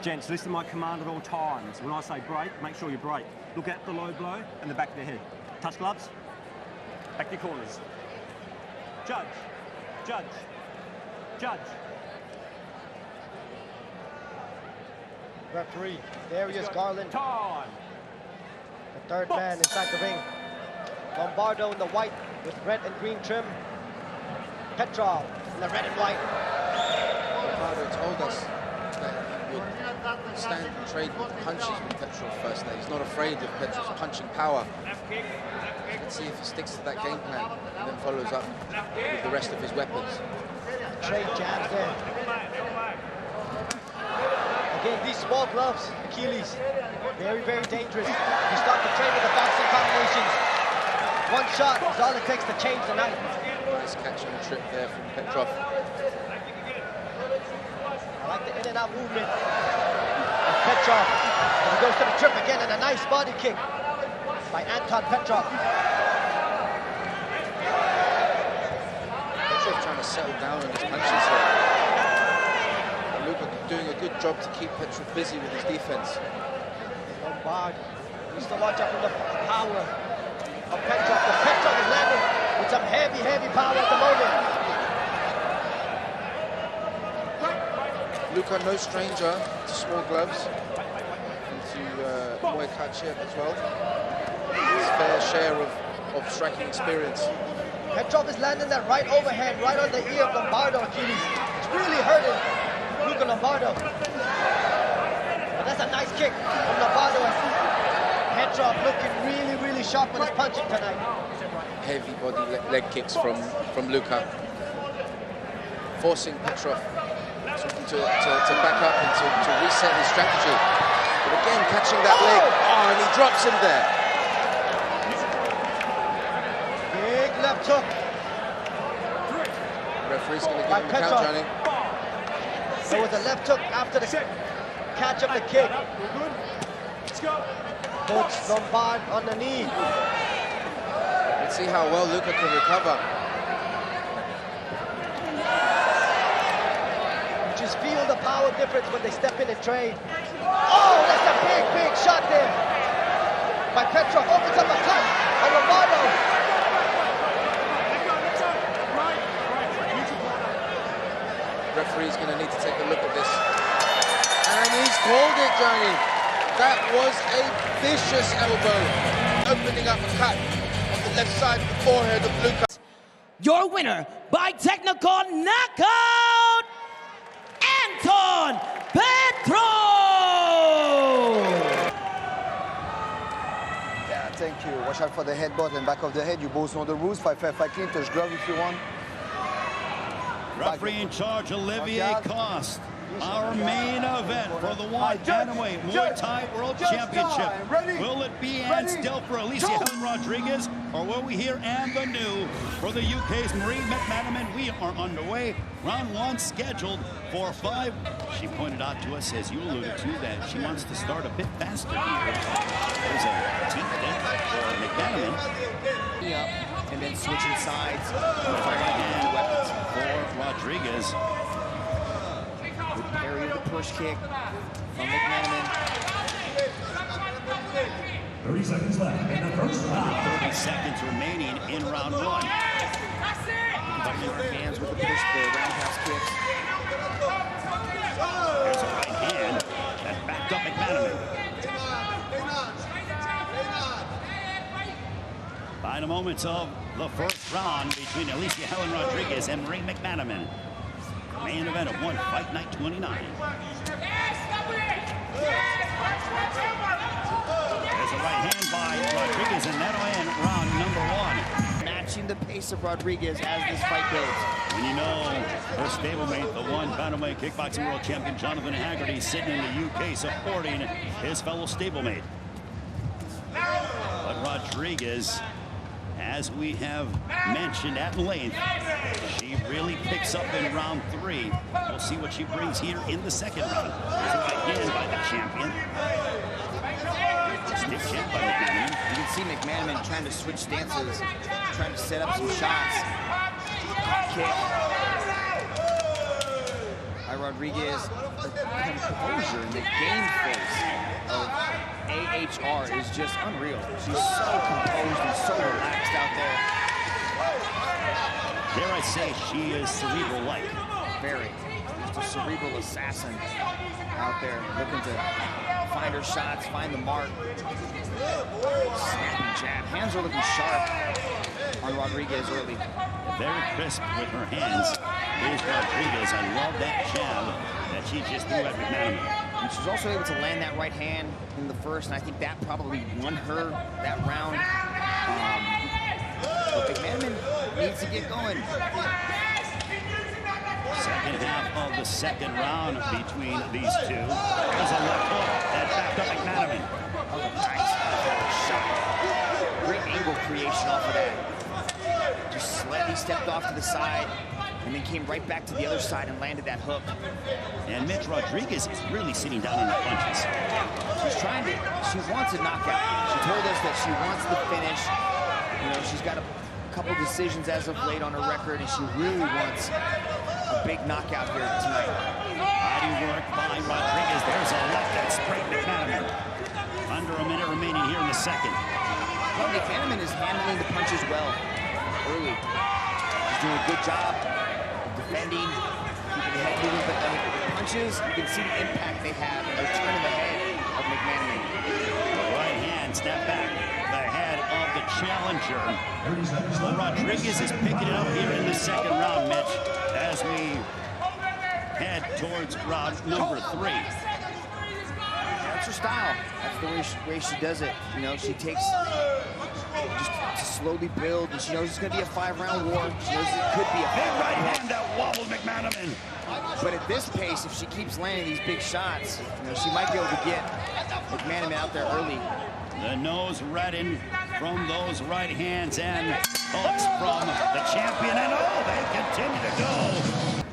Gents, listen to my command at all times. When I say break, make sure you break. Look at the low blow and the back of the head. Touch gloves, back to your corners. Judge, judge, judge. Referee, Darius Garland. Time. The third man inside the ring. Lombardo in the white with red and green trim. Petrov in the red and white. Lombardo told us that he would stand and trade punches with Petrov first day. He's not afraid of Petrov's punching power. Let's see if he sticks to that game plan and then follows up with the rest of his weapons. Trade jabs there. Again, these small gloves, Achilles, very, very dangerous. You start to train with the boxing combinations. One shot is all it takes to change the night. Nice catch and trip there from Petrov. I like the in and out movement of Petrov. And he goes to the trip again and a nice body kick by Anton Petrov. Petrov trying to settle down on his punches here. Luka doing a good job to keep Petrov busy with his defense. Lombardo needs to watch out for the power of Petrov. The Petrov is landing with some heavy, heavy power at the moment. Luka, no stranger to small gloves, and to Muay Thai as well. His fair share of striking experience. Petrov is landing that right overhand, right on the ear of Lombardo, Achilles. It's really hurting Luka Lombardo. But that's a nice kick from Lombardo. Petrov looking really, really sharp with his punching tonight. Heavy body leg kicks from Luka. Forcing Petrov to back up and to reset his strategy. But again, catching that leg. Oh, and he drops him there. Big left hook. Referee's going to give him a count, Johnny. There was a left hook after the catch of the kick. Puts Lombard on the knee. Let's see how well Luka can recover. You just feel the power difference when they step in and trade. Oh, that's a big, big shot there by Petrov. Opens up a cut on Lombardo. Referee's going to need to take a look at this. And he's called it, Johnny. That was a vicious elbow, opening up a cut on the left side of the forehead of Luka. Your winner by technical knockout, Anton Petrov! Yeah, thank you. Watch out for the headbutt and back of the head. You both know the rules. Fight fair, fight clean. Touch glove if you want. Referee in charge, Olivier Coste. Our main event for the one bantamweight Muay Thai World Championship. Will it be and still for Alicia Helen Rodrigues, or will we hear and the new for the UK's Marie McManaman? We are underway. Round one scheduled for 5. She pointed out to us, as you alluded to, that she wants to start a bit faster here. There's a teeth dent for McManaman. And then switching sides. Right-hand weapons for Rodrigues. Good parry with the push kick from McManaman. 30 seconds left in the first round. 30 seconds remaining in round one. Buttoning her hands with the push, the roundhouse kicks. There's a right hand that backed up McManaman. Final moments of the first round between Alicia Helen Rodrigues and Marie McManaman. Main event of One Fight Night 29. There's a right hand by Rodrigues, and that'll end round number one. Matching the pace of Rodrigues as this fight builds. And you know, her stablemate, the one bantamweight kickboxing world champion Jonathan Haggerty, sitting in the UK supporting his fellow stablemate. But Rodrigues, as we have mentioned at length, she really picks up in round 3. We'll see what she brings here in the second round. There's a right hand by the champion. Stiff jab by McManaman. You can see McManaman trying to switch stances, trying to set up some shots. Kick by Rodrigues. The composure in the game face of AHR is just unreal. She's so composed and so relaxed out there. Dare I say she is cerebral-like. Very. Just a cerebral assassin out there looking to find her shots, find the mark. Snapping jab. Hands are looking sharp on Rodrigues early. Very crisp with her hands is Rodrigues. I love that jab that she just threw at McMan. And she was also able to land that right hand in the first, and I think that probably won her that round. But McMan needs to get going. Second half of the second round between these two. There's a left hook that backed up McMan. Oh, nice shot. Great angle creation off of that. Just slightly stepped off to the side and then came right back to the other side and landed that hook. And Mitch Rodrigues is really sitting down on the punches. She's trying to, she wants a knockout. She told us that she wants the finish. You know, she's got a couple decisions as of late on her record, and she really wants a big knockout here tonight. Body work by Rodrigues. There's a left that straight McMan. Under a minute remaining here in the second. Well, McMan is handling the punches well early. She's doing a good job of defending, keeping the head moving, but the punches, you can see the impact they have, and they're turning the head of McMan. The right hand, step back, the head of the challenger. Well, Rodrigues is picking it up here in the second round, Mitch, as we head towards round number 3. That's her style. That's the way she does it. You know, she takes just to slowly build, and she knows it's going to be a 5-round war. She knows it could be a big right hand that wobbled McMan. But at this pace, if she keeps landing these big shots, you know, she might be able to get McMan out there early. The nose reddened from those right hands and hooks from the champion, and oh, they continue to go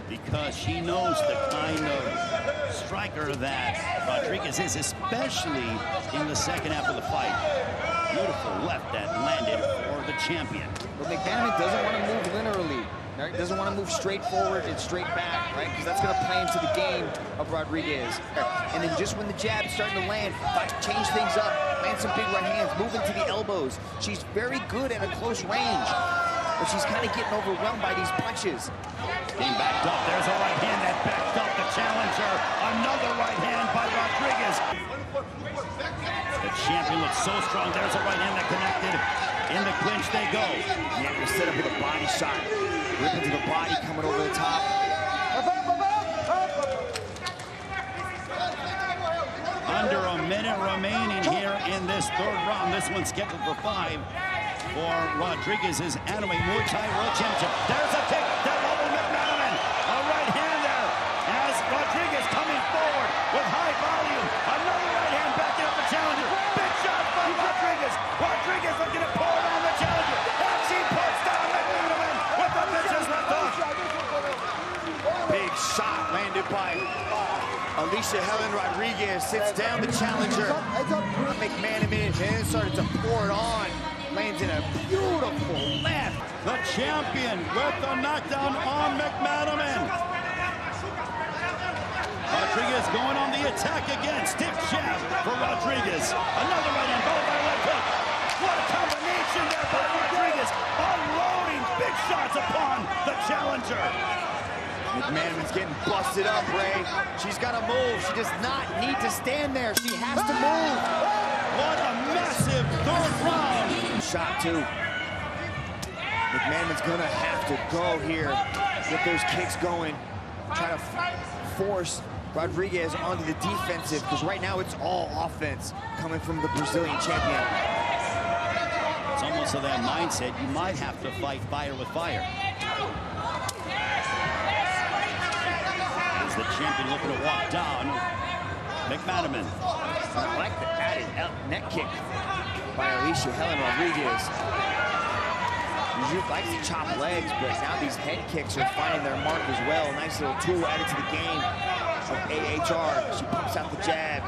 because she knows the kind of striker that Rodrigues is, especially in the second half of the fight. Beautiful left that landed for the champion. But McMan doesn't want to move linearly. Right? Doesn't want to move straight forward and straight back, right? Because that's going to play into the game of Rodrigues. And then just when the jab's starting to land, change things up, land some big right hands, move into the elbows. She's very good at a close range, but she's kind of getting overwhelmed by these punches. Being backed up, there's a right hand that backed up the challenger. Another right hand by Rodrigues. The champion looks so strong. There's a right hand that connected. In the clinch they go. Yeah, we set up with a body shot. Rip into the body, coming over the top. Under a minute remaining here in this third round. This one's scheduled for 5 for Rodrigues' anime Muay Thai World Championship. There's a kick that wobbled McMan. A right hand there as Rodrigues coming forward with high volume. Another right hand backing up the challenger. Big shot by Rodrigues. Rodrigues looking to pull it on the challenger. And she puts down McMan with the vicious left hook. Big shot landed by Alicia Helen Rodrigues. Sits down the challenger. McMan and started to pour it on. Lands in a beautiful left. The champion with the knockdown on McMan. Rodrigues going on the attack again. Stiff jab for Rodrigues. Another right hand, followed by a left hook. What a combination there by Rodrigues. Unloading big shots upon the challenger. McMan's getting busted up, Ray. She's got to move. She does not need to stand there. She has to move. What a massive third round. Shot two. McMan's going to have to go here. Get those kicks going. Try to force Rodrigues onto the defensive, because right now it's all offense coming from the Brazilian champion. It's almost to that mindset. You might have to fight fire with fire. Is the champion looking to walk down McMan. I like the added neck kick by Alicia Helen Rodrigues. She likes to chop legs, but now these head kicks are finding their mark as well. Nice little tool added to the game of AHR. She pumps out the jab.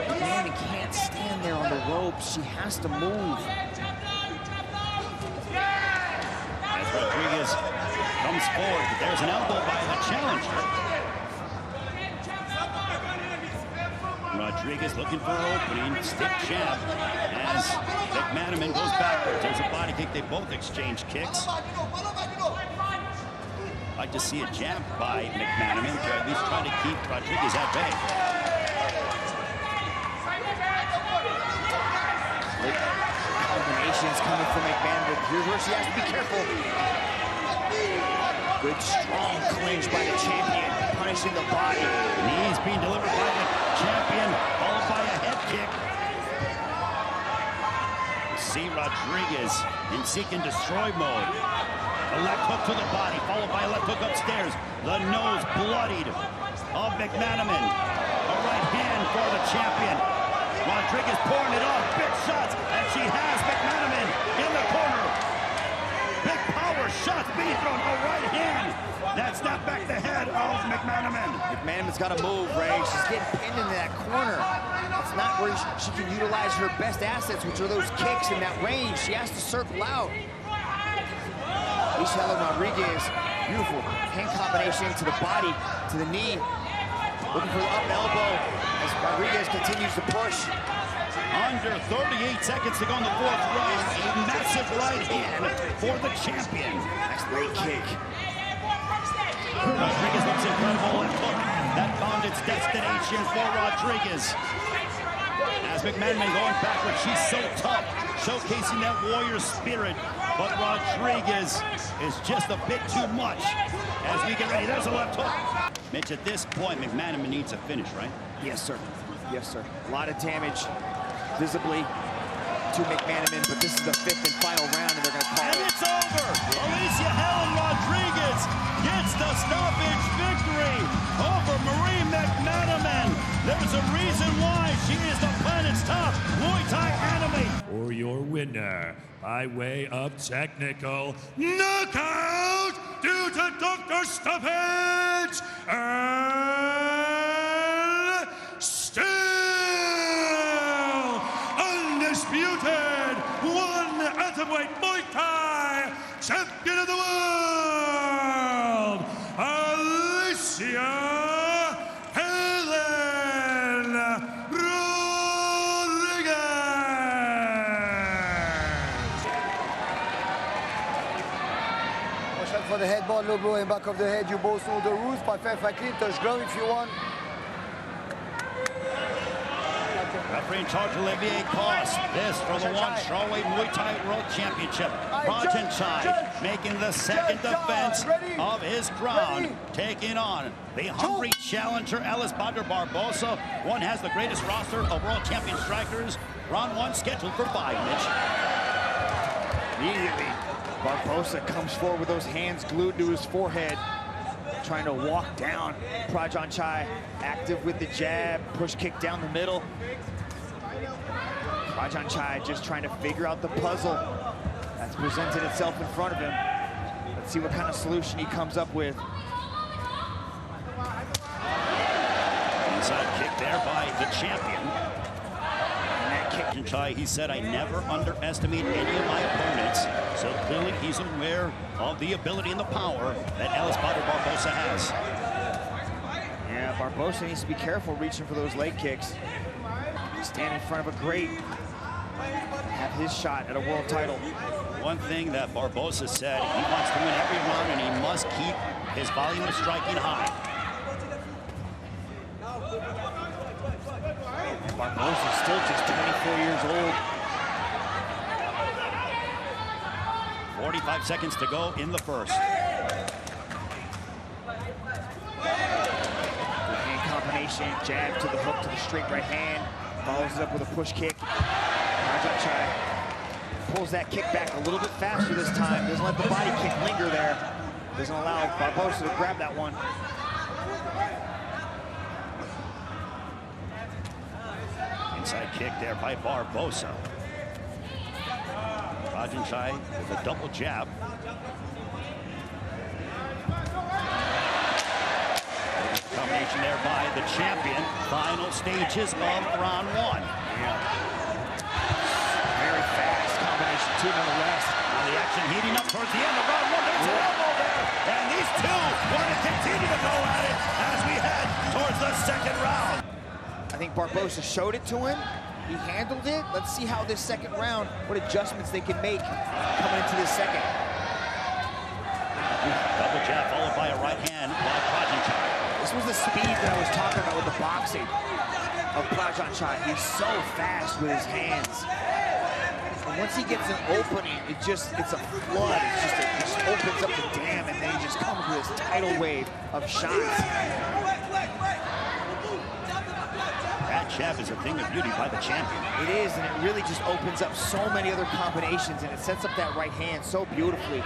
McMan can't stand there on the ropes. She has to move. As Rodrigues comes forward, there's an elbow by the challenger. Rodrigues looking for an opening. Stick jab as McMan goes backwards. There's a body kick. They both exchange kicks. Like to see a jab by McMan to at least try to keep Rodrigues at bay. Combinations coming from McMan, but here's where she has to be careful. Good strong clinch by the champion, punishing the body. Knees being delivered by the champion, followed by a head kick. See Rodrigues in seek and destroy mode. A left hook to the body, followed by a left hook upstairs. The nose bloodied of McMan. A right hand for the champion. Rodrigues pouring it off, big shots, and she has McMan in the corner. Big power shots being thrown, a right hand. That snapped back the head of McMan. McMan's got to move, Ray. She's getting pinned into that corner. It's not where she can utilize her best assets, which are those kicks in that range. She has to circle out. Rodrigues, beautiful hand combination to the body, to the knee. Looking for the up elbow as Rodrigues continues to push. Under 38 seconds to go in the fourth round. A massive right hand for the champion. Nice leg kick. Rodrigues looks incredible and look, that found its destination for Rodrigues. As McMan going backwards, she's so tough, showcasing that warrior spirit. But Rodrigues is just a bit too much. As we get ready, there's a left hook. Mitch, at this point, McMan needs a finish, right? Yes, sir. Yes, sir. A lot of damage visibly to McMan, but this is the fifth and final round, and they're going to call it. And it's over. Alicia Helen Rodrigues gets the stoppage victory over Marie McMan. There's a reason why she is the planet's top Muay Thai enemy. For your winner, by way of technical knockout due to Dr. Stoppage, and still undisputed one atomweight Muay Thai champion of the world, Alicia for the headbutt, low blow in back of the head. You both know the rules. Pas faire clean, touch ground if you want. Referee in charge, Olivier Cost. This for the one strawweight Muay Thai World Championship. Prajanchai making the second defense of his crown, taking on the hungry challenger, Barbosa. One has the greatest roster of world champion strikers. Round one scheduled for 5, Mitch. Immediately, Barbosa comes forward with those hands glued to his forehead, trying to walk down Prajanchai, active with the jab, push kick down the middle. Prajanchai just trying to figure out the puzzle that's presented itself in front of him. Let's see what kind of solution he comes up with. Inside kick there by the champion. Prajanchai, he said, I never underestimate any of my opponents. So clearly he's aware of the ability and the power that Barbosa has. Yeah, Barbosa needs to be careful reaching for those leg kicks. Stand in front of a great, have his shot at a world title. One thing that Barbosa said, he wants to win every round and he must keep his volume of striking high. Barbosa's still just 24 years old. 45 seconds to go in the first. Hand combination, jab to the hook to the straight right hand. Follows it up with a push kick. Prajanchai pulls that kick back a little bit faster this time. Doesn't let the body kick linger there. Doesn't allow Barbosa to grab that one. Inside kick there by Barbosa. Prajanchai with a double jab. Combination there by the champion. Final stages of round one. Yeah. Very fast combination too, nonetheless. Now the action heating up towards the end of round one. There's an elbow there. And these two want to continue to go at it as we head towards the second round. I think Barbosa showed it to him. He handled it. Let's see how this second round, what adjustments they can make coming into this second. Double jab followed by a right hand by Prajanchai. This was the speed that I was talking about with the boxing of Prajanchai. He's so fast with his hands. And once he gets an opening, it's a flood. It just opens up the dam, and then he just comes with this tidal wave of shots. That jab is a thing of beauty by the champion. It is, and it really just opens up so many other combinations, and it sets up that right hand so beautifully.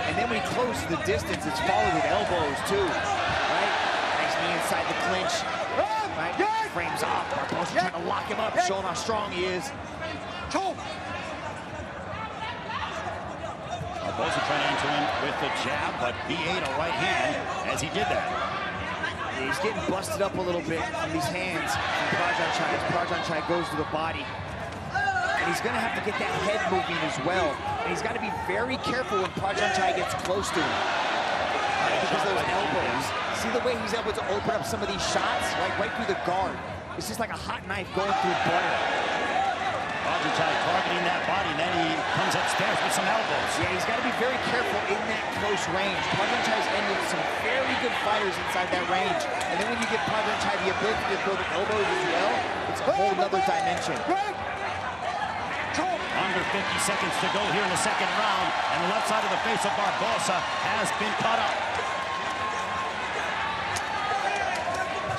And then when he closes the distance, it's followed with elbows too, right? Nice knee inside the clinch, right? Frames off. Barbosa trying to lock him up, showing how strong he is. Barbosa trying to enter in with the jab, but he ate a right hand as he did that. Yeah, he's getting busted up a little bit from these hands from Prajanchai as Prajanchai goes to the body. And he's gonna have to get that head moving as well. And he's gotta be very careful when Prajanchai gets close to him. Because of those elbows. See the way he's able to open up some of these shots? Right through the guard. It's just like a hot knife going through butter. Prajanchai targeting that body, and then he comes upstairs with some elbows. Yeah, he's got to be very careful in that close range. Prajanchai's ended some very good fighters inside that range. And then when you give Prajanchai the ability to throw the elbows as well, it's a whole other dimension. Under 50 seconds to go here in the second round, and the left side of the face of Barbosa has been cut up.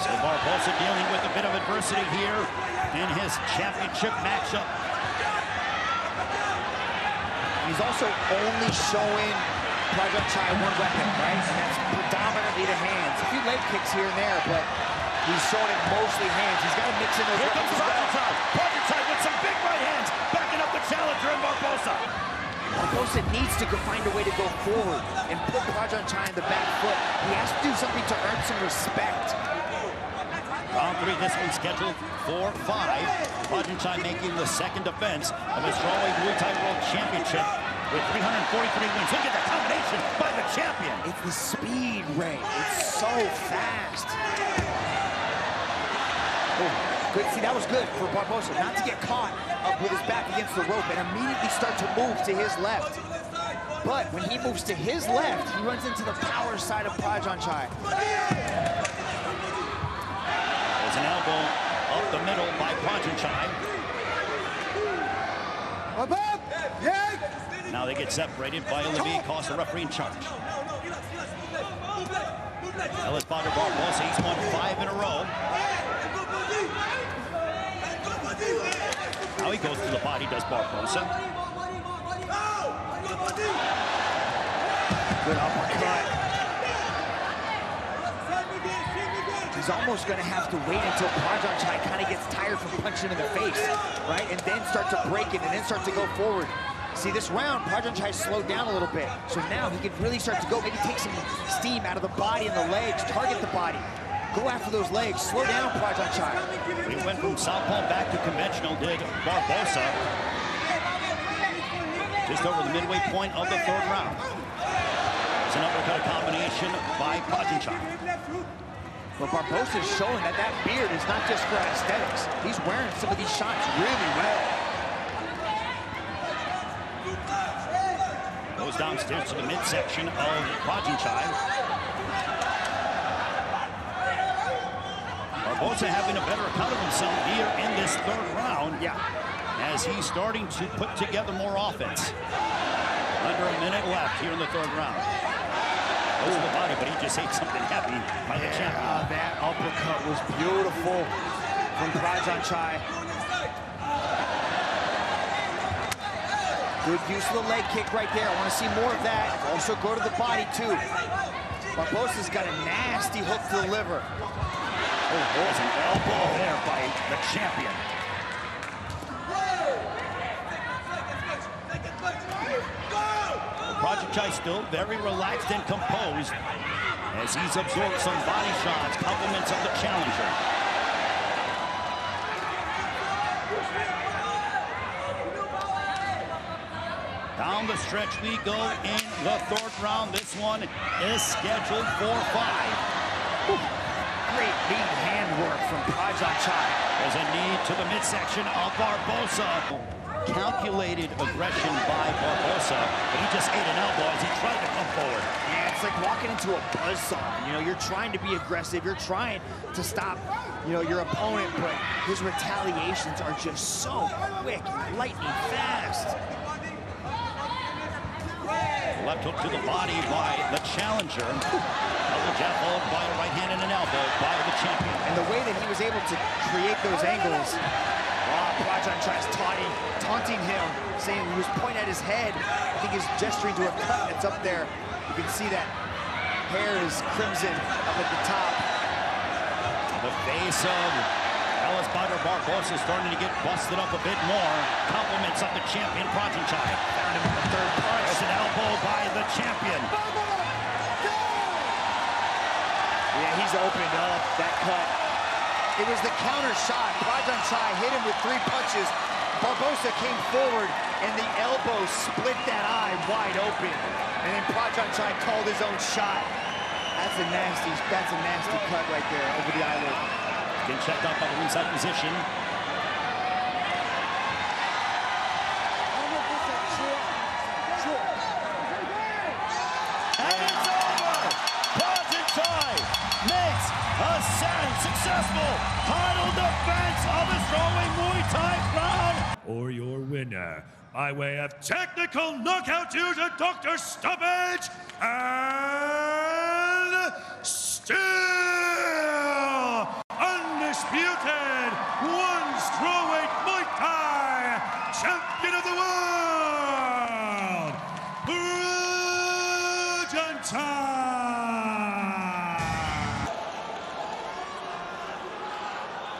So Barbosa dealing with a bit of adversity here in his championship matchup. He's also only showing Prajanchai one weapon, right? And that's predominantly the hands. A few leg kicks here and there, but he's showing it mostly hands. He's got to mix in those Here comes weapons. Prajanchai with some big right hands, backing up the challenger in Barbosa. Barbosa needs to find a way to go forward and put Prajanchai in the back foot. He has to do something to earn some respect. Round 3, this one scheduled for 5. Prajanchai making the second defense of his strawweight Muay Thai World Championship with 343 wins. Look at the combination by the champion. It's the speed, Ray. It's so fast. Oh, good. See, that was good for Barbosa not to get caught up with his back against the rope and immediately start to move to his left. But when he moves to his left, he runs into the power side of Prajanchai. There's an elbow up the middle by Prajanchai. Now they get separated by Olivier Costa, referee in charge. Elliott Barbosa, he's won 5 in a row. Now he goes to the body, does Barbosa. Good uppercut. He's almost going to have to wait until Prajanchai kind of gets tired from punching in the face, right? And then start to break it and then start to go forward. See, this round, Prajanchai slowed down a little bit. So now he can really start to go, maybe take some steam out of the body and the legs, target the body. Go after those legs, slow down Prajanchai. He went from southpaw back to conventional, did Barbosa. Just over the midway point of the third round. It's an uppercut combination by Prajanchai. But Barbosa is showing that that beard is not just for aesthetics. He's wearing some of these shots really well. Goes downstairs to the midsection of Prajanchai. Barbosa having a better account of himself here in this third round. Yeah. As he's starting to put together more offense. Under a minute left here in the third round. Goes to the body, but he just ate something heavy by the champion. That uppercut was beautiful from Prajanchai. Good use of the leg kick right there. I want to see more of that. Also go to the body, too. Barbosa's got a nasty hook to the liver. Oh, there's an elbow there by the champion. Prajanchai still very relaxed and composed as he's absorbed some body shots, compliments of the challenger. Down the stretch we go in the third round. This one is scheduled for 5. Great lead hand work from Prajanchai. There's a knee to the midsection of Barbosa. Calculated aggression by Barbosa, but he just ate an elbow as he tried to come forward. Yeah, it's like walking into a buzzsaw. You know, you're trying to be aggressive. You're trying to stop, you know, your opponent, but his retaliations are just so quick and lightning fast. Left hook to the body by the challenger. Double jab followed by a right hand and an elbow by the champion. And the way that he was able to create those angles, Prajanchai is taunting him, saying he was pointing at his head. I think he's gesturing to a cut that's up there. You can see that hair is crimson up at the top. The face of Barbosa is starting to get busted up a bit more. Compliments of the champion, Prajanchai. Found him with the third punch. There's an elbow by the champion. Yeah, he's opened up that cut. It was the counter shot. Prajanchai hit him with 3 punches. Barbosa came forward, and the elbow split that eye wide open. And then Prajanchai called his own shot. That's a nasty cut right there over the eyelid. Been checked out by the ringside position. And it's over! Prajanchai makes a successful title defense of his throwing Muay Thai crown. Or your winner, by way of technical knockout due to Dr. Stoppage, and still undisputed one strawweight Muay Thai champion of the world, Prajanchai.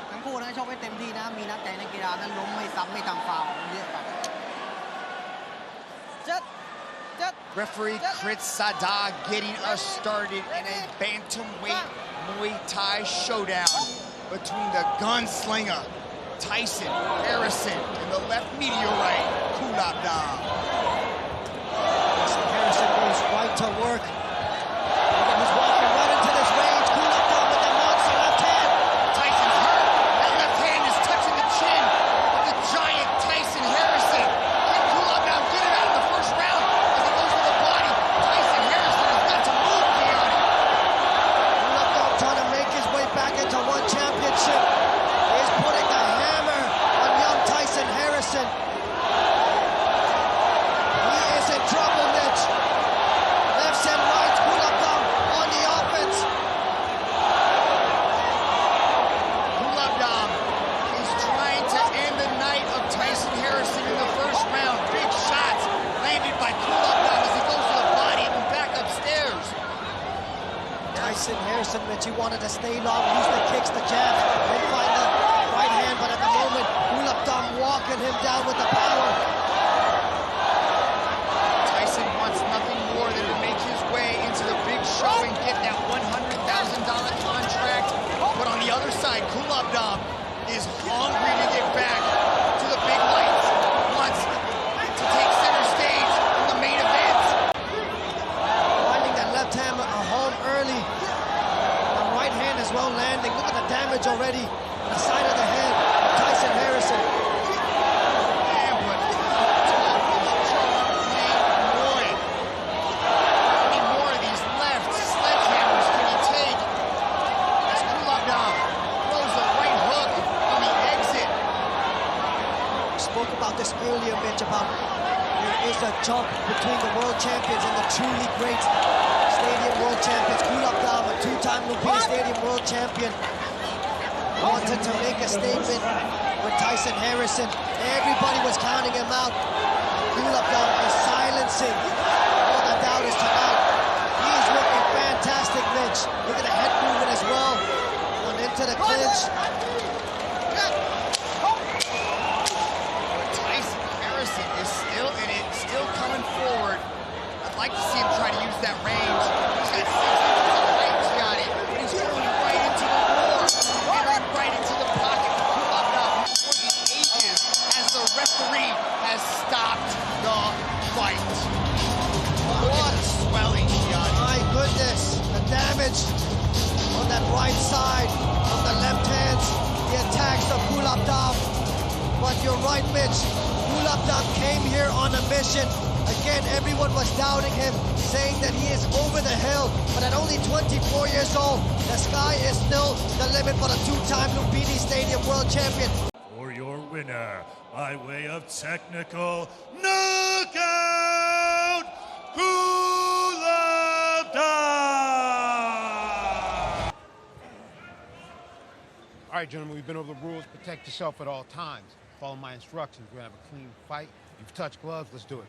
ทั้งคู่นะชกให้เต็มที่นะมีน้ำใจนักกีฬานั้นล้มไม่ซ้ำไม่ทำฟาวล์เยอะไป Referee Chris Sada getting us started in a bantamweight Muay Thai showdown between the gunslinger Tyson Harrison and the left meteorite Kulabdam. Harrison goes right to work. He's walking right into this range. Kulabdam with the monster left hand. Tyson's hurt. That left hand is touching the chin of the giant Tyson Harrison. Can Kulabdam get it out in the first round as he goes to the body? Tyson Harrison has got to move beyond it. Kulabdam trying to make his way back into one championship. He's putting the hammer on young Tyson Harrison. He is in trouble, Mitch. Lefts and rights, Kulabdam on the offense. Kulabdam is trying to end the night of Tyson Harrison in the first round. Big shots landed by Kulabdam as he goes to the body and back upstairs. Tyson Harrison, Mitch, he wanted to stay long, use the kicks, the jabs, and find the right hand, but at the moment, Kulabdam walking him down with the power. Tyson wants nothing more than to make his way into the big show and get that $100,000 contract. But on the other side, Kulabdam is hungry to get back to the big lights. Wants to take center stage in the main event. Finding that left hand home early. The right hand as well landing. Look at the damage already on the side of the head of Tyson Harrison. Yeah, but talk is boy. How many more of these left sledgehammers can he take? As Kulabdam throws a right hook on the exit. We spoke about this earlier, Mitch, about there is a jump between the world champions and the truly great stadium world champions. Kulabdam, a 2-time Lumpini Stadium world champion, wanted to make a statement with Tyson Harrison. Everybody was counting him out. Kulabdam is silencing all the doubters tonight. He is looking fantastic, Mitch. Look at the head movement as well. Going into the clinch. Tyson Harrison is still in it, still coming forward. I'd like to see him try to use that range. He's got 6 inches of range, got it. But he's going right into the floor. And right into the pocket for Kulabdam. He's for the ages as the referee has stopped the fight. What swelling, Gianni. My goodness, the damage on that right side. Kulabdam. But you're right, Mitch. Kulabdam came here on a mission. Again, everyone was doubting him, saying that he is over the hill. But at only 24 years old, the sky is still the limit for the two-time Lumpini Stadium world champion. For your winner, by way of technical knockout, Kulabdam! All right, gentlemen, we've been over the rules. Protect yourself at all times. Follow my instructions. We're going to have a clean fight. You've touched gloves. Let's do it.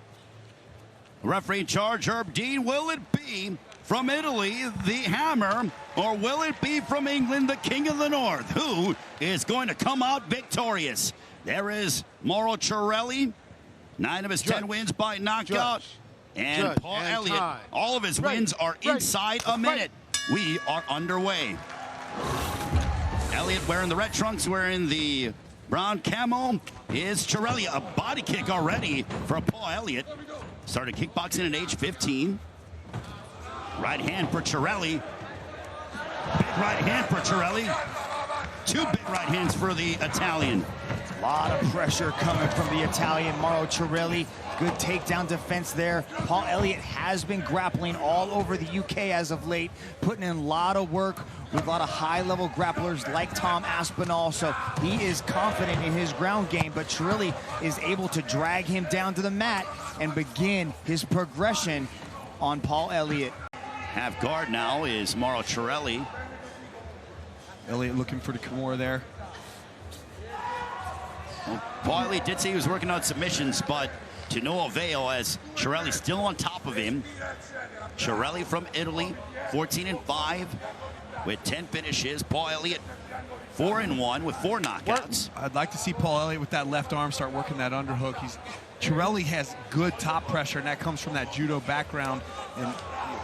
Referee in charge, Herb Dean. Will it be from Italy, the Hammer, or will it be from England, the King of the North? Who is going to come out victorious? There is Mauro Cerilli, 9 of his 10 wins by knockout. And Paul Elliott, time. all of his wins are inside a minute. We are underway. Elliott wearing the red trunks, wearing the brown camo. Is Cerilli a body kick already for Paul Elliott? Started kickboxing at age 15. Right hand for Cerilli. Big right hand for Cerilli. 2 big right hands for the Italian. A lot of pressure coming from the Italian, Mauro Cerilli. Good takedown defense there. Paul Elliott has been grappling all over the UK as of late, putting in a lot of work with a lot of high-level grapplers like Tom Aspinall, so he is confident in his ground game, but Cerilli is able to drag him down to the mat and begin his progression on Paul Elliott. Half guard now is Mauro Cerilli. Elliott looking for the Kimura there. Well, Paul Elliott did say he was working on submissions, but to no avail as Cerilli still on top of him. Cerilli from Italy, 14-5 with 10 finishes. Paul Elliott, 4-1 with 4 knockouts. I'd like to see Paul Elliott with that left arm start working that underhook. Cerilli has good top pressure, and that comes from that judo background. And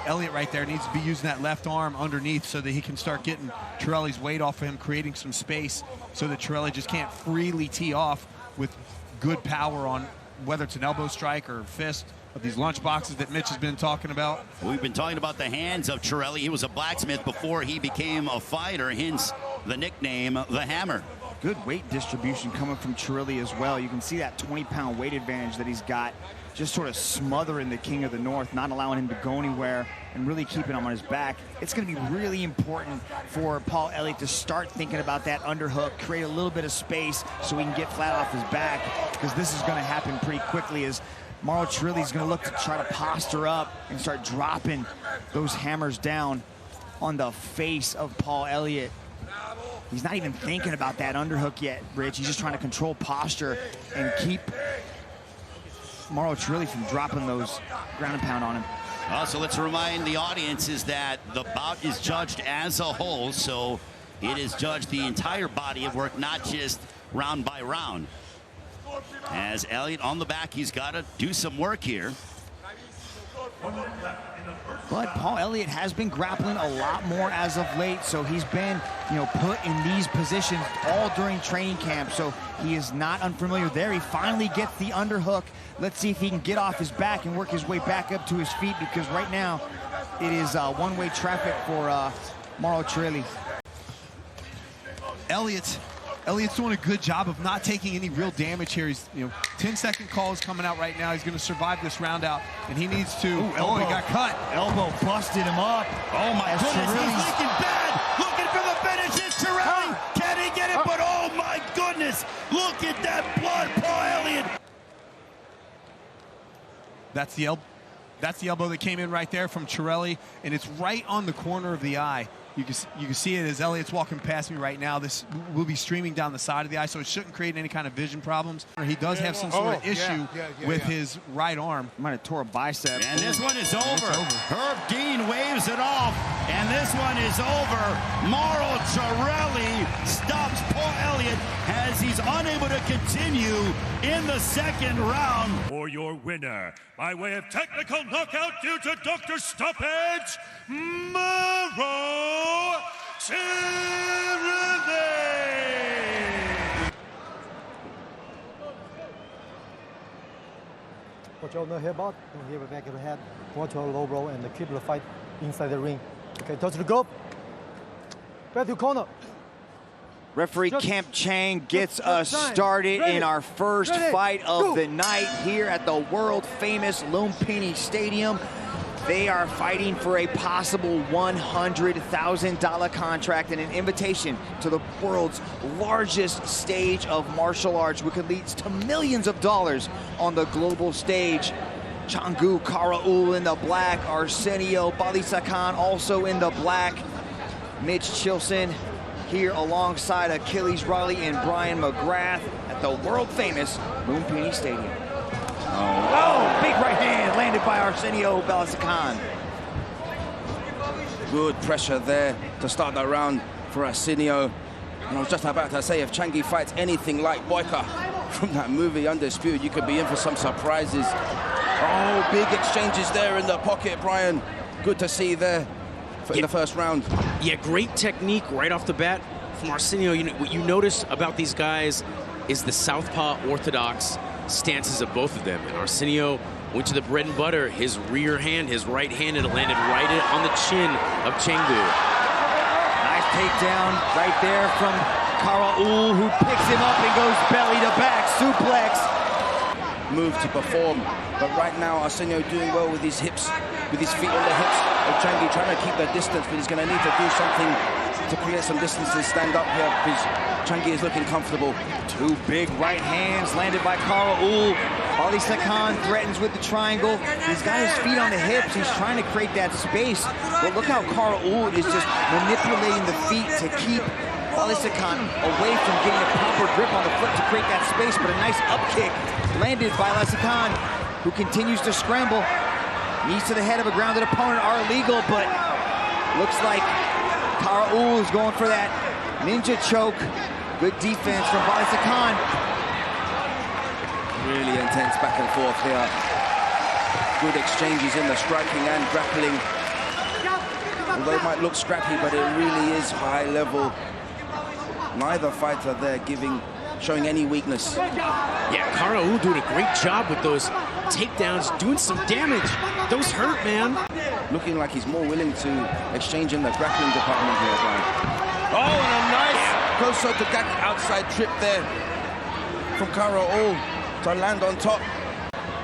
Elliott right there needs to be using that left arm underneath so that he can start getting Cerilli's weight off of him, creating some space so that Cerilli just can't freely tee off with good power on whether it's an elbow strike or fist of these lunch boxes that Mitch has been talking about. We've been talking about the hands of Cerilli. He was a blacksmith before he became a fighter, hence the nickname, the Hammer. Good weight distribution coming from Cerilli as well. You can see that 20-pound weight advantage that he's got, just sort of smothering the King of the North, not allowing him to go anywhere and really keeping him on his back. It's going to be really important for Paul Elliott to start thinking about that underhook, create a little bit of space so he can get flat off his back, because this is going to happen pretty quickly as Mauro Cerilli is going to look to try to posture up and start dropping those hammers down on the face of Paul Elliott. He's not even thinking about that underhook yet, Rich. He's just trying to control posture and keep Mauro Cerilli from dropping those ground and pound on him. So let's remind the audience is that the bout is judged as a whole, so it is judged the entire body of work, not just round by round. As Elliott on the back, he's got to do some work here. But Paul Elliott has been grappling a lot more as of late, so he's been, put in these positions all during training camp, so he is not unfamiliar there. He finally gets the underhook. Let's see if he can get off his back and work his way back up to his feet, because right now it is one-way traffic for Mauro Cerilli. Elliott's doing a good job of not taking any real damage here. He's, 10-second call is coming out right now. He's going to survive this round out, and he needs to. Oh, he got cut. Elbow busted him up. Oh my goodness, he's looking bad. Looking for the finish. It's Cerilli. Can he get it? But oh my goodness, look at that blood, Paul Elliott. That's the elbow that came in right there from Cerilli, and it's right on the corner of the eye. You can see it as Elliott's walking past me right now. This will be streaming down the side of the eye, so it shouldn't create any kind of vision problems. He does have some sort of issue with his right arm. Might have tore a bicep. And this one is over. Herb Dean waves it off, and this one is over. Mauro Cerilli stops Paul Elliott as he's unable to continue in the second round. For your winner, by way of technical knockout due to Dr. Stoppage, Mauro Cerilli! Watch out, no headbutt. Don't give it back of the head. Watch out, low blow, and keep the fight inside the ring. Okay, touch the glove. Back to corner. Referee Kemp Chang gets us started in our first fight of the night here at the world-famous Lumpini Stadium. They are fighting for a possible $100,000 contract and an invitation to the world's largest stage of martial arts, which could lead to millions of dollars on the global stage. Changu Kara-ool in the black, Arsenio Balisacan also in the black. Mitch Chilson here alongside Achilles Riley and Brian McGrath at the world-famous Lumpini Stadium. Oh, big right hand landed by Arsenio Balisacan. Good pressure there to start the round for Arsenio. And I was just about to say, if Changi fights anything like Boyka from that movie Undisputed, you could be in for some surprises. Oh, big exchanges there in the pocket, Brian. Good to see there in the first round. Yeah, great technique right off the bat from Arsenio. You know, what you notice about these guys is the southpaw orthodox stances of both of them. And Arsenio went to the bread and butter, his rear hand, his right hand, and it landed right on the chin of Changu. Nice takedown right there from Kara-ool, who picks him up and goes belly to back, suplex. Move to perform, but right now Arsenio doing well with his hips, with his feet on the hips of Changi, trying to keep the distance, but he's going to need to do something to create some distance and stand up here because Changi is looking comfortable. Two big right hands landed by Kara-ool. Balisacan threatens with the triangle. He's got his feet on the hips. He's trying to create that space, but look how Kara-ool is just manipulating the feet to keep Balisacan away from getting a proper grip on the foot to create that space, but a nice up kick landed by Balisacan, who continues to scramble. Knees to the head of a grounded opponent are illegal, but looks like Kara-ool is going for that ninja choke. Good defense from Balisacan. Really intense back and forth here. Good exchanges in the striking and grappling. Although it might look scrappy, but it really is high level. Neither fighter there showing any weakness. Yeah, Kara-ool doing a great job with those takedowns, doing some damage. Those hurt, man. Looking like he's more willing to exchange in the grappling department here, Brian. Oh, and a nice close to back outside trip there from Kara-ool to land on top.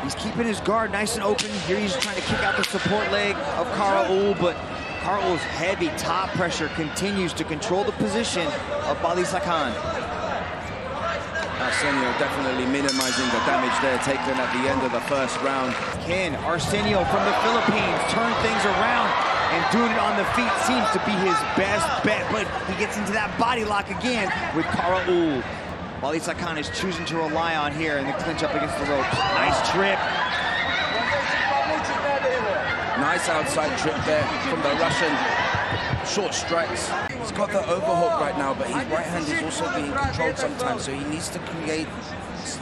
He's keeping his guard nice and open. Here he's trying to kick out the support leg of Kara-ool, but Kara-ool's heavy top pressure continues to control the position of Balisacan. Arsenio definitely minimizing the damage there taken at the end of the first round. Can Arsenio from the Philippines turn things around, and doing it on the feet seems to be his best bet, but he gets into that body lock again with Kara-ool. Balisacan is choosing to rely on here in the clinch up against the ropes. Nice trip. Nice outside trip there from the Russian. Short strikes. He's got the overhook right now, but his right hand is also being controlled sometimes, so he needs to create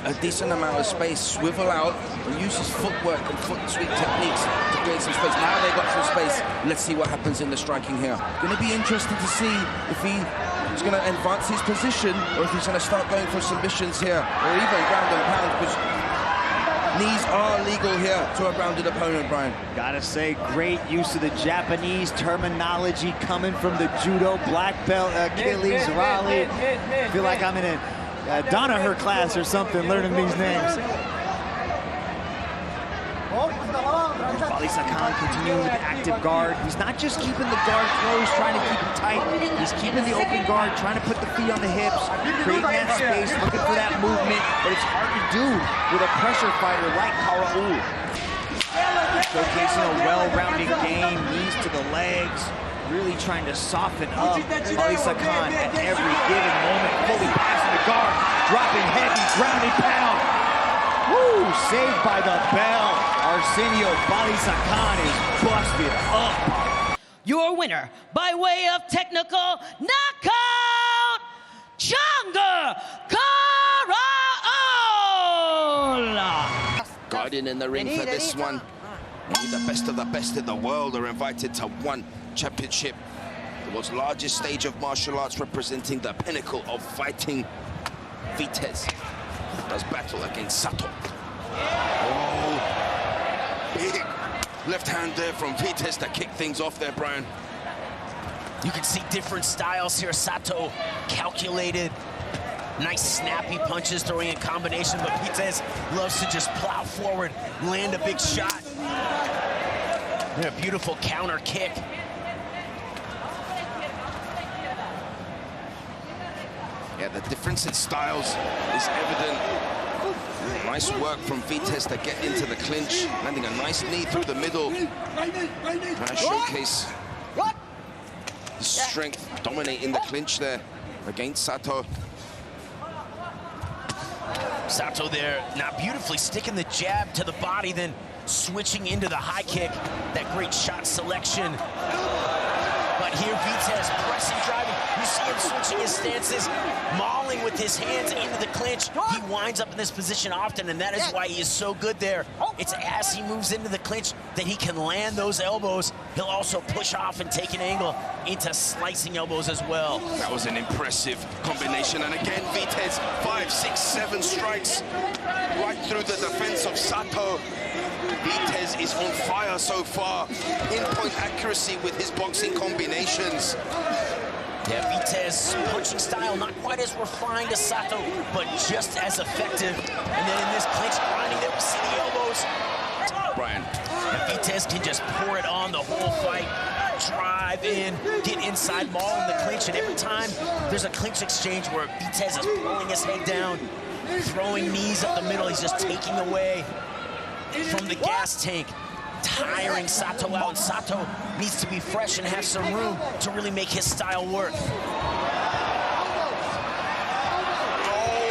a decent amount of space, swivel out, and use his footwork and foot sweep techniques to create some space. Now they've got some space. Let's see what happens in the striking here. Going to be interesting to see if he's going to advance his position or if he's going to start going for submissions here, or even ground and pound, because knees are legal here to a grounded opponent, Brian. Gotta say, great use of the Japanese terminology coming from the judo black belt Achilles Riley. I feel like I'm in a Danaher class or something learning these names. Balisacan continuing with the active guard. He's not just keeping the guard closed, trying to keep him tight. He's keeping the open guard, trying to put the feet on the hips, creating that space, looking for that movement, but it's hard to do with a pressure fighter like Kara-ool. Showcasing a well-rounded game, knees to the legs, really trying to soften up Balisacan at every given moment, fully passing the guard, dropping heavy, grounded pound. Woo! Saved by the bell. Arsenio Balisacan is busted up. Your winner by way of technical knockout, Changu Kara-ool. Guardian in the ring for this one. Only the best in the world are invited to one championship. The world's largest stage of martial arts, representing the pinnacle of fighting. Vitez does battle against Sato. Oh, big left hand there from Vitez to kick things off there, Brian. You can see different styles here. Sato calculated, nice snappy punches throwing in combination, but Vitez loves to just plow forward, land a big shot. And a beautiful counter kick. Yeah, the difference in styles is evident. Nice work from Vitez to get into the clinch, landing a nice knee through the middle. Trying to showcase his strength, dominating the clinch there against Sato. Sato there, now beautifully sticking the jab to the body, then switching into the high kick. That great shot selection. But here Vitez pressing, driving. You see him switching his stances, mauling with his hands into the clinch. He winds up in this position often, and that is why he is so good there. It's as he moves into the clinch that he can land those elbows. He'll also push off and take an angle into slicing elbows as well. That was an impressive combination. And again, Vitez, 5, 6, 7 strikes right through the defense of Sato. Vitez is on fire so far. Pinpoint accuracy with his boxing combinations. Yeah, Vitez punching style, not quite as refined as Sato, but just as effective. And then in this clinch grinding there, we see the elbows. Brian. And Vitez can just pour it on the whole fight, drive in, get inside, maul in the clinch, and every time there's a clinch exchange where Vitez is pulling his head down, throwing knees up the middle, he's just taking away from the gas tank, tiring Sato out. Sato needs to be fresh and have some room to really make his style work. Oh,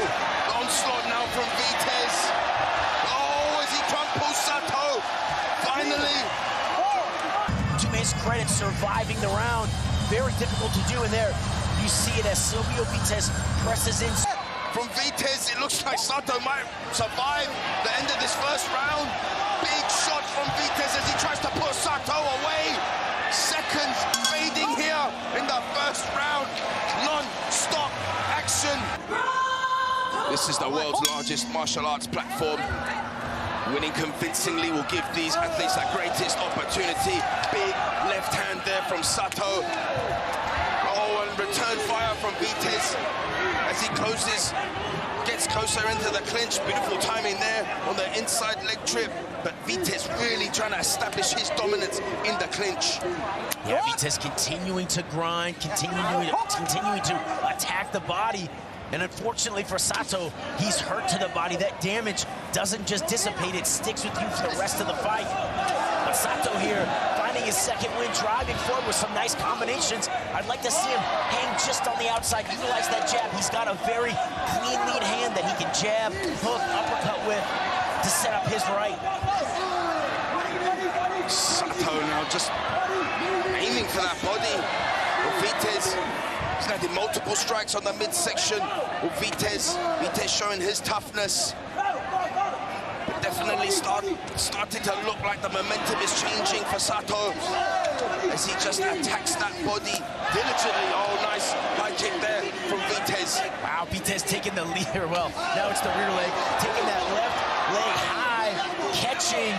onslaught now from Vitez. Oh, as he tramples Sato. Finally. To his credit, surviving the round. Very difficult to do in there. You see it as Silvio Vitez presses in. From Vitez, it looks like Sato might survive the end of this first round. Big shot from Vitez as he tries to put Sato away. Seconds fading here in the first round. Non-stop action. This is the world's largest martial arts platform. Winning convincingly will give these athletes the greatest opportunity. Big left hand there from Sato. Oh, and return fire from Vitez as he closes, gets closer into the clinch. Beautiful timing there on the inside leg trip. But Vitez really trying to establish his dominance in the clinch. Yeah, Vitez continuing to grind, continuing to attack the body. And unfortunately for Sato, he's hurt to the body. That damage doesn't just dissipate, it sticks with you for the rest of the fight. But Sato here, finding his second win, driving forward with some nice combinations. I'd like to see him hang just on the outside, utilize that jab. He's got a very clean lead hand that he can jab, hook, uppercut with to set up his right. Sato now just aiming for that body of Vitez. He's landed multiple strikes on the midsection of Vitez. Vitez showing his toughness. But definitely starting to look like the momentum is changing for Sato as he just attacks that body diligently. Oh, nice high kick there from Vitez. Wow, Vitez taking the lead here. Well, now it's the rear leg, taking that left leg high, catching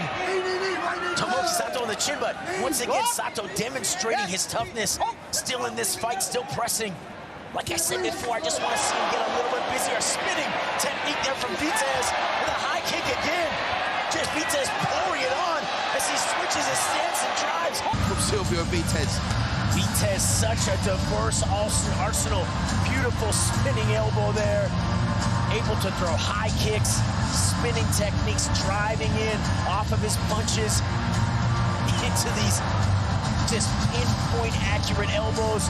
Tomoki Sato on the chin, but once again, Sato demonstrating his toughness, still in this fight, still pressing. Like I said before, I just want to see him get a little bit busier. Spinning technique there from Vitez with a high kick again. Just Vitez pouring it on as he switches his stance and drives. From Silvio Vitez. Vitez, such a diverse arsenal. Beautiful spinning elbow there. Able to throw high kicks, spinning techniques, driving in off of his punches into these just pinpoint accurate elbows.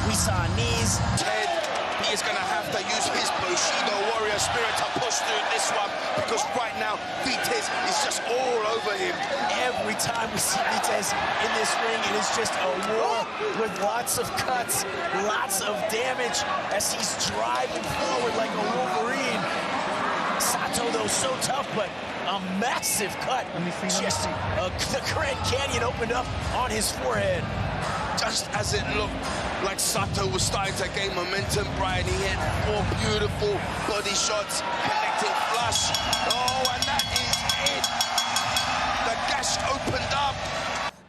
We saw knees. Ted, he is going to have to use his Bushido warrior spirit to push through this one, because right now Vitez is just all over him. Every time we see Vitez in this ring, it is just a war with lots of cuts, lots of damage as he's driving forward like a Wolverine. Sato, though, so tough, but a massive cut. Just the Grand Canyon opened up on his forehead. Just as it looked like Sato was starting to gain momentum, Brian, he hit 4 beautiful body shots, connecting flush. Oh, and that is it. The gash opened up.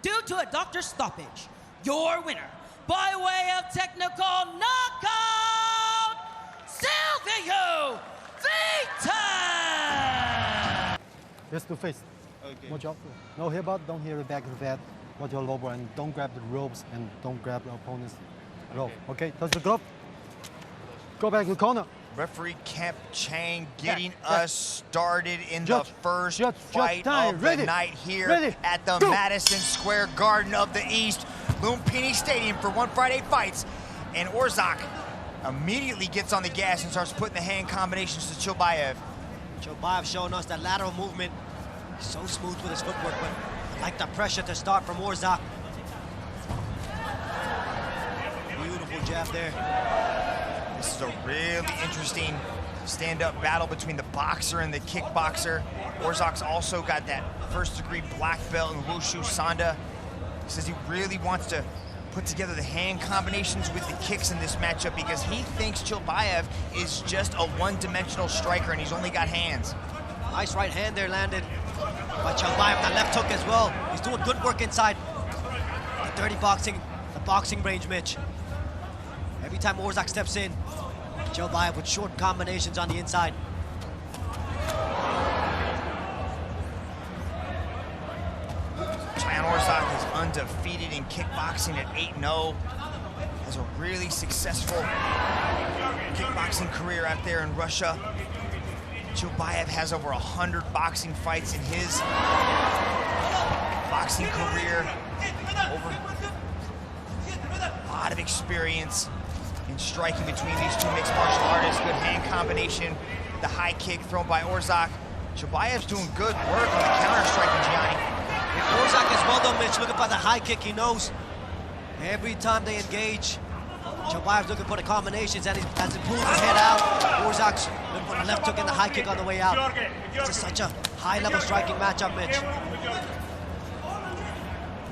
Due to a doctor's stoppage, your winner, by way of technical knockout, Silvio Vitez! Just to face. Okay. Watch out. No headbutt, don't hit the back of the head. Watch your low blow and don't grab the ropes and don't grab the opponent's rope. Okay, touch the glove. Go back to the corner. Referee Kemp Chang getting us started in the first fight of the night here at the Madison Square Garden of the East, Lumpini Stadium for One Friday Fights. And Oorzhak immediately gets on the gas and starts putting the hand combinations to Chelbaev. Chelbaev showing us that lateral movement. He's so smooth with his footwork, but I like the pressure to start from Oorzhak. Beautiful jab there. This is a really interesting stand-up battle between the boxer and the kickboxer. Oorzhak's also got that first-degree black belt in Wushu Sanda. He says he really wants to put together the hand combinations with the kicks in this matchup because he thinks Chelbaev is just a one-dimensional striker and he's only got hands. Nice right hand there landed by Chelbaev. That left hook as well. He's doing good work inside the dirty boxing, the boxing range, Mitch. Every time Oorzhak steps in, Chelbaev with short combinations on the inside. Oorzhak is undefeated in kickboxing at 8-0. Has a really successful kickboxing career out there in Russia. Chelbaev has over 100 boxing fights in his boxing career. Over a lot of experience in striking between these two mixed martial artists. Good hand combination, the high kick thrown by Oorzhak. Chelbaev's doing good work on the counter striking, Gianni. Oorzhak as well though, Mitch, looking for the high kick. He knows every time they engage, Chelbaev's looking for the combinations and as he pulls his head out, Oorzhak's looking for the left hook and the high kick on the way out. It's just such a high-level striking matchup, Mitch.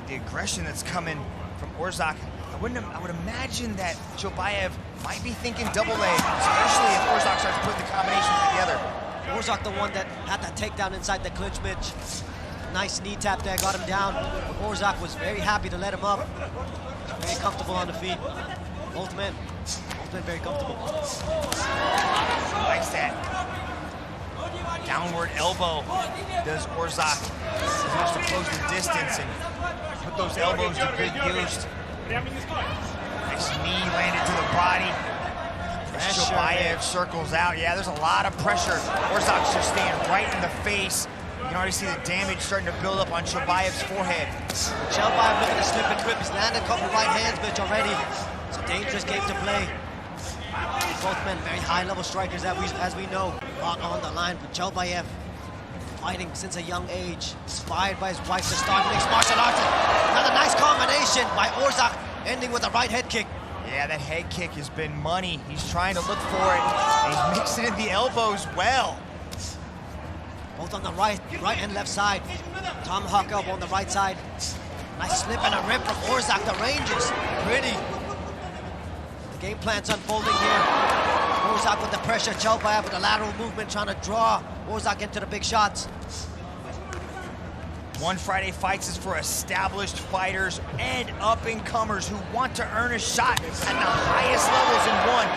The aggression that's coming from Oorzhak, I would imagine that Chelbaev might be thinking double leg, especially if Oorzhak starts putting the combinations together. Oorzhak the one that had that takedown inside the clinch, Mitch. Nice knee tap there, got him down. But Oorzhak was very happy to let him up. Very comfortable on the feet. Both men very comfortable. Likes that downward elbow, does Oorzhak. He wants to close the distance and put those elbows to good use. Nice knee landed to the body. Chelbaev circles out. Yeah, there's a lot of pressure. Oorzhak's just staying right in the face. You can already see the damage starting to build up on Chelbaev's forehead. Chelbaev looking to slip and grip. He's landed a couple of right hands, Mitch, already. It's a dangerous game to play. Both men very high-level strikers as we know. A lot on the line, but Chelbaev fighting since a young age. Inspired by his wife to start mixed martial arts. Another nice combination by Oorzhak, ending with a right head kick. Yeah, that head kick has been money. He's trying to look for it, and he's mixing in the elbows well. Both on the right and left side. Tomahawk elbow on the right side. Nice slip and a rip from Oorzhak. The ranges, pretty. The game plan's unfolding here. Oorzhak with the pressure. Chelbaev with the lateral movement, trying to draw Oorzhak into the big shots. One Friday Fights is for established fighters and up-and-comers who want to earn a shot at the highest levels in one.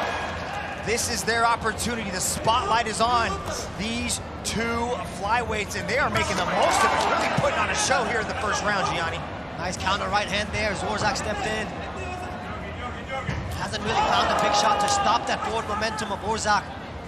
This is their opportunity. The spotlight is on these two flyweights, and they are making the most of it. Really putting on a show here in the first round, Gianni. Nice counter right hand there as Oorzhak stepped in. Hasn't really found a big shot to stop that forward momentum of Oorzhak.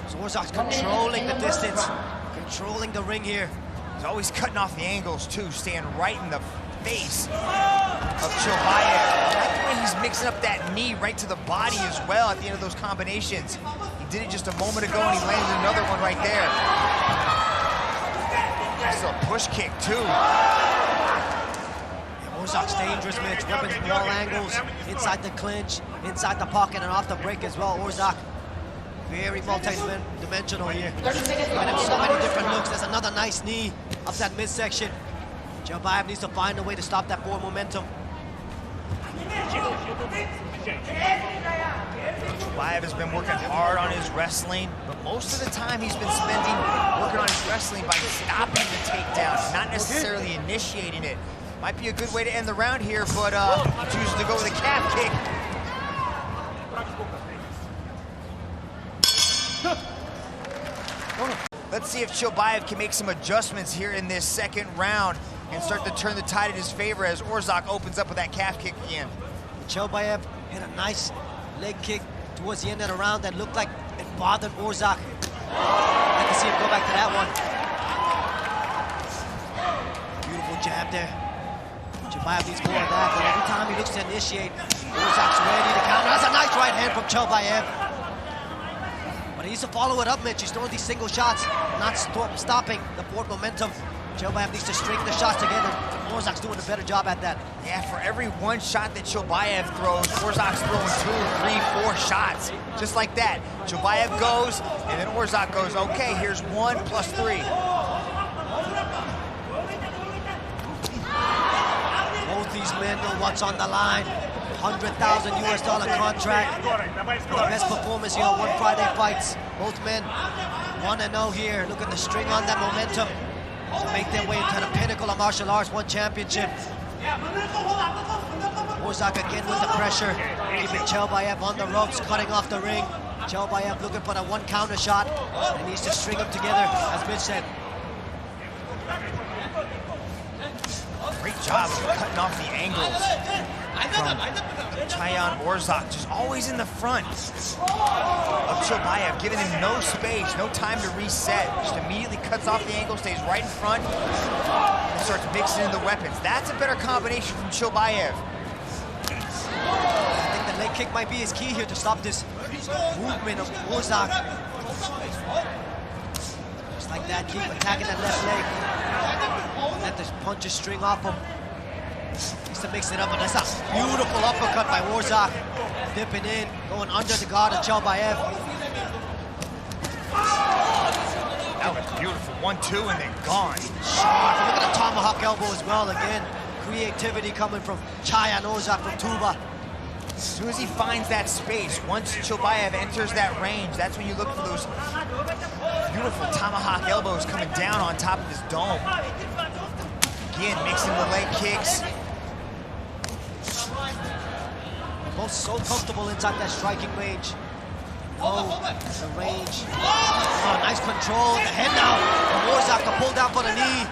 So Oorzhak's controlling the distance, controlling the ring here. He's always cutting off the angles, too, staying right in the face of Chelbaev. I like the way he's mixing up that knee right to the body as well at the end of those combinations. He did it just a moment ago, and he landed another one right there. Nice little push kick, too. Oorzhak's dangerous, Mitch. Weapons from all angles, inside the clinch, inside the pocket, and off the break as well. Oorzhak, very multi-dimensional here. Giving him so many different looks. There's another nice knee up that midsection. Chelbaev needs to find a way to stop that forward momentum. Chelbaev has been working hard on his wrestling, but most of the time he's been spending working on his wrestling by stopping the takedown, not necessarily initiating it. Might be a good way to end the round here, but he chooses to go with a calf kick. Let's see if Chelbaev can make some adjustments here in this second round and start to turn the tide in his favor as Oorzhak opens up with that calf kick again. Chelbaev hit a nice leg kick towards the end of the round that looked like it bothered Oorzhak. I can see him go back to that one. Beautiful jab there. Chelbaev needs more of that, but every time he looks to initiate, Oorzhak's ready to counter. That's a nice right hand from Chelbaev. But he needs to follow it up, Mitch. He's throwing these single shots, not stopping the forward momentum. Chelbaev needs to string the shots together. Oorzhak's doing a better job at that. Yeah, for every one shot that Chelbaev throws, Oorzhak's throwing 2, 3, 4 shots. Just like that. Chelbaev goes, and then Oorzhak goes, okay, here's 1 plus 3. Both these men know what's on the line. $100,000 US contract. The best performance here on One Friday Fights. Both men 1-0 here, looking to string on that momentum to make their way to the pinnacle of martial arts, one championship. Oorzhak again with the pressure, keeping Chelbaev on the ropes, cutting off the ring. Chelbaev looking for the one counter shot, and needs to string them together, as Mitch said. Great job of cutting off the angles from Oorzhak, just always in the front of Chelbaev, giving him no space, no time to reset. Just immediately cuts off the angle, stays right in front, and starts mixing in the weapons. That's a better combination from Chelbaev. I think the leg kick might be his key here to stop this movement of Oorzhak. Just like that, keep attacking that left leg. Let the punches string off him. Needs to mix it up, and that's a beautiful uppercut by Oorzhak. Dipping in, going under the guard of Chelbaev. That was beautiful. 1-2 and then gone. Sharp. Look at the tomahawk elbow as well. Again, creativity coming from Oorzhak from Tuba. As soon as he finds that space, once Chelbaev enters that range, that's when you look for those beautiful tomahawk elbows coming down on top of his dome. Again, mixing the leg kicks. Both so comfortable inside that striking range. Oh, the range. Oh, nice control. The head now from Oorzhak to pull down for the knee.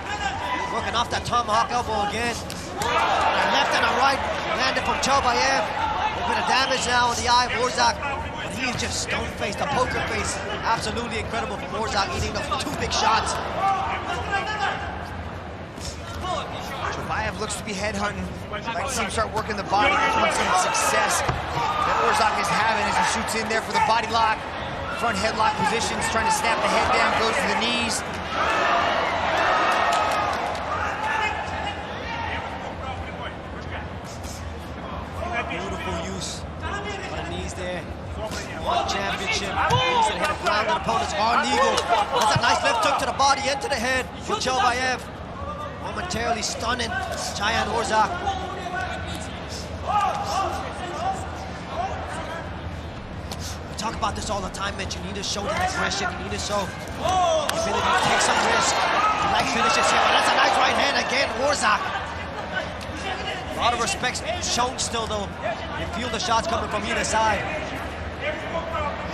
Working off that tomahawk elbow again. A left and a right landed from Chelbaev. A bit of damage now on the eye of Oorzhak. But he's just stone-faced, a poker face. Absolutely incredible from Oorzhak, eating those 2 big shots. Chelbaev looks to be headhunting. Like to see him start working the body. That's one some success that Oorzhak is having as he shoots in there for the body lock. Front headlock positions, trying to snap the head down, goes to the knees. Beautiful use of the knees there. One championship. Knees that hit a grounded opponent's hard eagle. That's a nice left hook to the body and to the head for Chelbaev. Momentarily stunning Oorzhak. We talk about this all the time, Mitch. You need to show that aggression. You need to show the ability to take some risk. You like finishes here, but that's a nice right hand again, Oorzhak. A lot of respect shown still, though. You feel the shots coming from either side.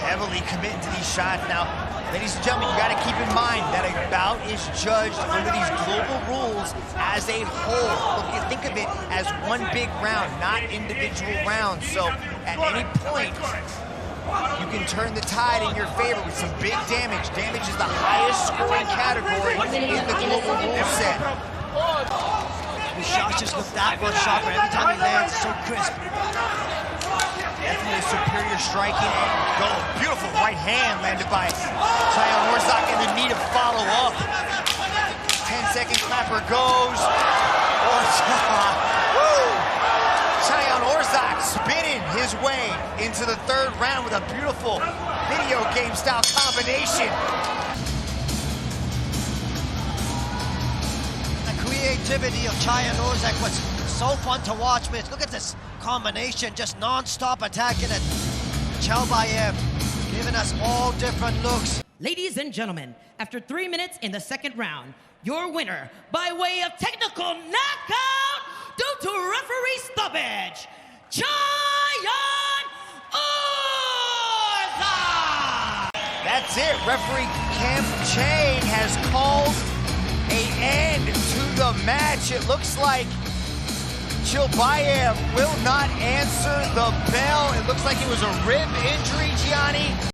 Heavily committing to these shots. Now, ladies and gentlemen, you got to keep in mind that a bout is judged under these global rules as a whole. Look, you think of it as one big round, not individual rounds. So at any point, you can turn the tide in your favor with some big damage. Damage is the highest scoring category in the global rule set. His shots just look that much sharper every time he lands. So crisp. Definitely superior striking and go. Beautiful right hand landed by Oorzhak in the need to follow up. 10-second clapper goes. Oorzhak spinning his way into the third round with a beautiful video game style combination. Creativity of Oorzhak was so fun to watch, Mitch. Look at this combination, just non-stop attacking it. Chelbaev giving us all different looks. Ladies and gentlemen, after 3 minutes in the second round, your winner by way of technical knockout due to referee stoppage, Oorzhak! that's it. Referee Cam Chang has called an end to the match. It looks like Chelbaev will not answer the bell. It looks like it was a rib injury, Gianni.